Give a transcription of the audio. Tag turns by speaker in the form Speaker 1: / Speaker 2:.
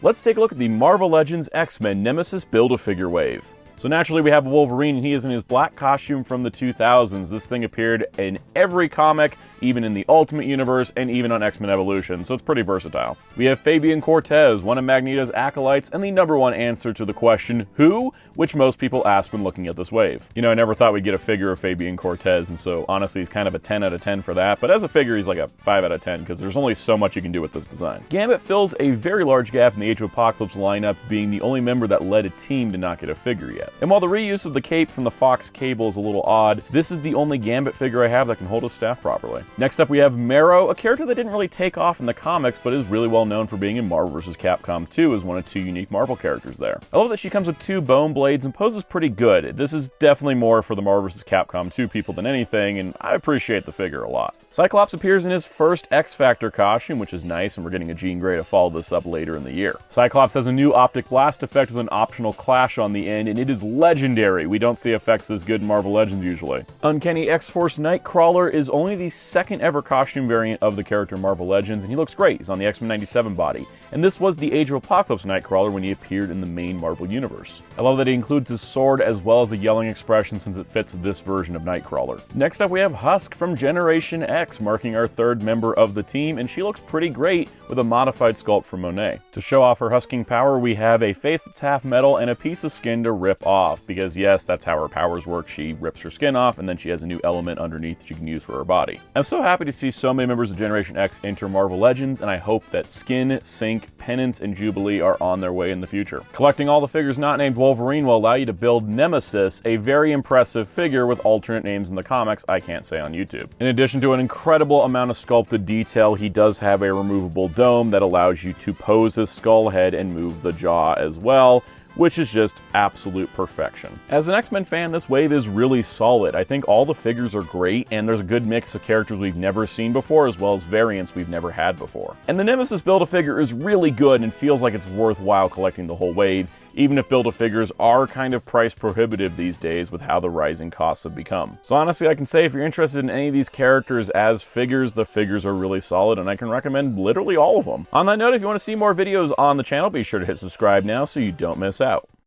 Speaker 1: Let's take a look at the Marvel Legends X-Men Nemesis Build-A-Figure wave. So naturally we have Wolverine, and he is in his black costume from the 2000s. This thing appeared in every comic, even in the Ultimate Universe, and even on X-Men Evolution, so it's pretty versatile. We have Fabian Cortez, one of Magneto's acolytes, and the #1 answer to the question, who? Which most people ask when looking at this wave. You know, I never thought we'd get a figure of Fabian Cortez, and so honestly he's kind of a 10 out of 10 for that, but as a figure he's like a 5 out of 10, because there's only so much you can do with this design. Gambit fills a very large gap in the Age of Apocalypse lineup, being the only member that led a team to not get a figure yet. And while the reuse of the cape from the Fox cable is a little odd, this is the only Gambit figure I have that can hold his staff properly. Next up we have Marrow, a character that didn't really take off in the comics, but is really well known for being in Marvel vs. Capcom 2 as one of 2 unique Marvel characters there. I love that she comes with 2 bone blades and poses pretty good. This is definitely more for the Marvel vs. Capcom 2 people than anything, and I appreciate the figure a lot. Cyclops appears in his first X-Factor costume, which is nice, and we're getting a Jean Grey to follow this up later in the year. Cyclops has a new optic blast effect with an optional clash on the end, and it is legendary. We don't see effects this good in Marvel Legends usually. Uncanny X-Force Nightcrawler is only the second ever costume variant of the character Marvel Legends, and he looks great. He's on the X-Men 97 body. And this was the Age of Apocalypse Nightcrawler when he appeared in the main Marvel Universe. I love that he includes his sword as well as a yelling expression, since it fits this version of Nightcrawler. Next up we have Husk from Generation X, marking our 3rd member of the team, and she looks pretty great with a modified sculpt from Monet. To show off her husking power, we have a face that's half metal and a piece of skin to rip off, because yes, that's how her powers work. She rips her skin off, and then she has a new element underneath she can use for her body. I'm so happy to see so many members of Generation X enter Marvel Legends, and I hope that Skin, Sync, Penance, and Jubilee are on their way in the future. Collecting all the figures not named Wolverine will allow you to build Nemesis, a very impressive figure with alternate names in the comics I can't say on YouTube. In addition to an incredible amount of sculpted detail, he does have a removable dome that allows you to pose his skull head and move the jaw as well, which is just absolute perfection. As an X-Men fan, this wave is really solid. I think all the figures are great, and there's a good mix of characters we've never seen before, as well as variants we've never had before. And the Nemesis Build-A-Figure is really good and feels like it's worthwhile collecting the whole wave, even if Build-A-Figures are kind of price prohibitive these days with how the rising costs have become. So honestly, I can say if you're interested in any of these characters as figures, the figures are really solid, and I can recommend literally all of them. On that note, if you want to see more videos on the channel, be sure to hit subscribe now so you don't miss out.